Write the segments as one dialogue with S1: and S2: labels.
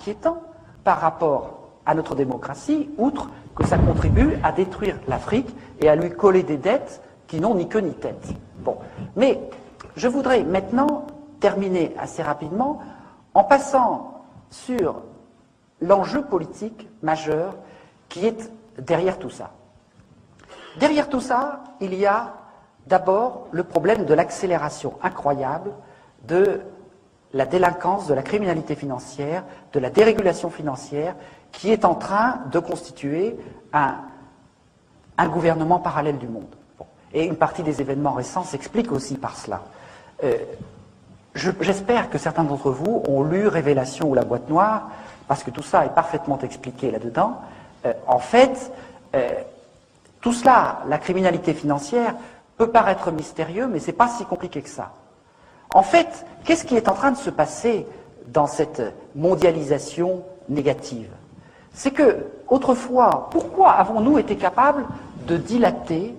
S1: inquiétant par rapport à notre démocratie, outre que ça contribue à détruire l'Afrique et à lui coller des dettes qui n'ont ni queue ni tête. Bon. Mais je voudrais maintenant terminer assez rapidement en passant sur l'enjeu politique majeur qui est derrière tout ça. Derrière tout ça, il y a d'abord le problème de l'accélération incroyable de la délinquance, de la criminalité financière, de la dérégulation financière qui est en train de constituer un gouvernement parallèle du monde. Bon. Et une partie des événements récents s'explique aussi par cela. J'espère que certains d'entre vous ont lu Révélation ou la boîte noire, parce que tout ça est parfaitement expliqué là-dedans. En fait, tout cela, la criminalité financière, peut paraître mystérieux, mais ce n'est pas si compliqué que ça. En fait, qu'est-ce qui est en train de se passer dans cette mondialisation négative? C'est que, autrefois, pourquoi avons-nous été capables de dilater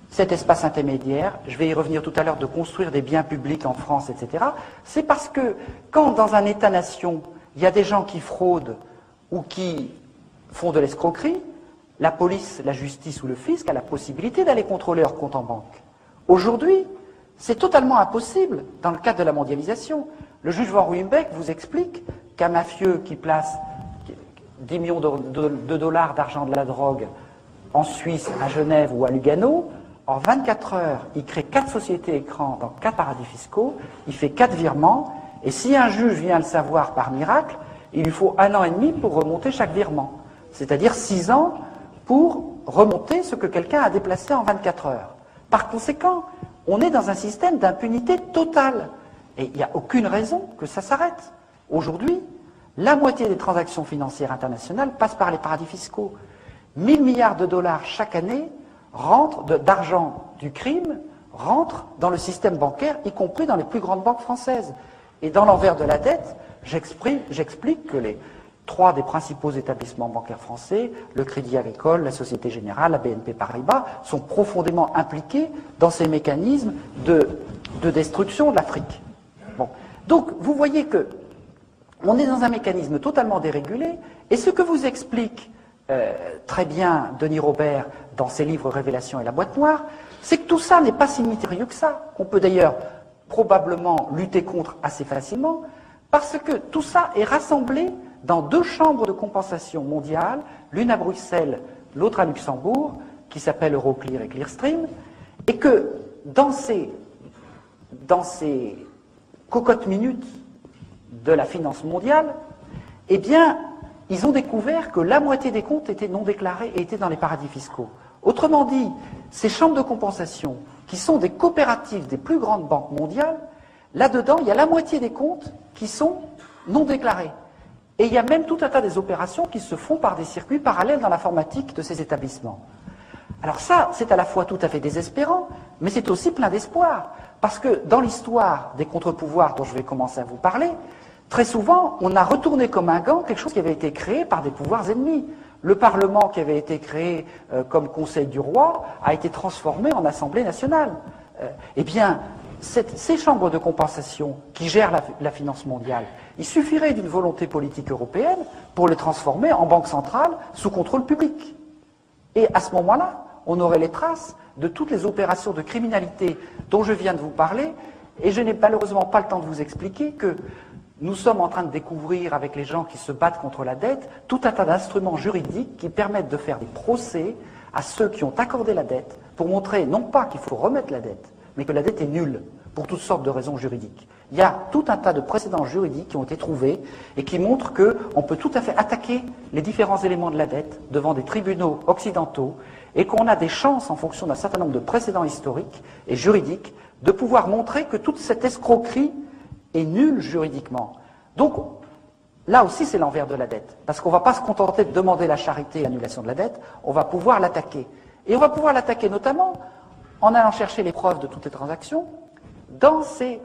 S1: cet espace intermédiaire, je vais y revenir tout à l'heure, de construire des biens publics en France, etc. C'est parce que quand dans un État-nation, il y a des gens qui fraudent ou qui font de l'escroquerie, la police, la justice ou le fisc a la possibilité d'aller contrôler leur compte en banque. Aujourd'hui, c'est totalement impossible dans le cadre de la mondialisation. Le juge Van Ruymbeck vous explique qu'un mafieux qui place 10 millions de dollars d'argent de la drogue en Suisse, à Genève ou à Lugano, en 24 heures, il crée 4 sociétés écrans dans 4 paradis fiscaux, il fait 4 virements, et si un juge vient le savoir par miracle, il lui faut 1 an et demi pour remonter chaque virement. C'est-à-dire 6 ans pour remonter ce que quelqu'un a déplacé en 24 heures. Par conséquent, on est dans un système d'impunité totale. Et il n'y a aucune raison que ça s'arrête. Aujourd'hui, la moitié des transactions financières internationales passent par les paradis fiscaux. 1 000 milliards de dollars chaque année d'argent du crime rentrent dans le système bancaire, y compris dans les plus grandes banques françaises. Et dans l'envers de la dette, j'explique que les 3 des principaux établissements bancaires français, le Crédit Agricole, la Société Générale, la BNP Paribas, sont profondément impliqués dans ces mécanismes de destruction de l'Afrique. Bon. Donc, vous voyez que on est dans un mécanisme totalement dérégulé, et ce que vous explique très bien Denis Robert dans ses livres Révélation et la boîte noire, c'est que tout ça n'est pas si mystérieux que ça, qu'on peut d'ailleurs probablement lutter contre assez facilement, parce que tout ça est rassemblé dans 2 chambres de compensation mondiales, l'une à Bruxelles, l'autre à Luxembourg, qui s'appellent Euroclear et Clearstream, et que dans ces cocottes minutes de la finance mondiale, eh bien, ils ont découvert que la moitié des comptes étaient non déclarés et étaient dans les paradis fiscaux. Autrement dit, ces chambres de compensation, qui sont des coopératives des plus grandes banques mondiales, là-dedans, il y a la moitié des comptes qui sont non déclarés. Et il y a même tout un tas des opérations qui se font par des circuits parallèles dans l'informatique de ces établissements. Alors ça, c'est à la fois tout à fait désespérant, mais c'est aussi plein d'espoir. Parce que dans l'histoire des contre-pouvoirs dont je vais commencer à vous parler, très souvent, on a retourné comme un gant quelque chose qui avait été créé par des pouvoirs ennemis. Le Parlement qui avait été créé comme Conseil du roi a été transformé en Assemblée nationale. Eh bien, ces chambres de compensation qui gèrent la finance mondiale, il suffirait d'une volonté politique européenne pour les transformer en banque centrale sous contrôle public. Et à ce moment-là, on aurait les traces de toutes les opérations de criminalité dont je viens de vous parler, et je n'ai malheureusement pas le temps de vous expliquer que nous sommes en train de découvrir, avec les gens qui se battent contre la dette, tout un tas d'instruments juridiques qui permettent de faire des procès à ceux qui ont accordé la dette pour montrer non pas qu'il faut remettre la dette, mais que la dette est nulle pour toutes sortes de raisons juridiques. Il y a tout un tas de précédents juridiques qui ont été trouvés et qui montrent qu'on peut tout à fait attaquer les différents éléments de la dette devant des tribunaux occidentaux et qu'on a des chances, en fonction d'un certain nombre de précédents historiques et juridiques, de pouvoir montrer que toute cette escroquerie est nulle juridiquement. Donc, là aussi, c'est l'envers de la dette. Parce qu'on ne va pas se contenter de demander la charité et l'annulation de la dette, on va pouvoir l'attaquer. Et on va pouvoir l'attaquer notamment en allant chercher les preuves de toutes les transactions dans ces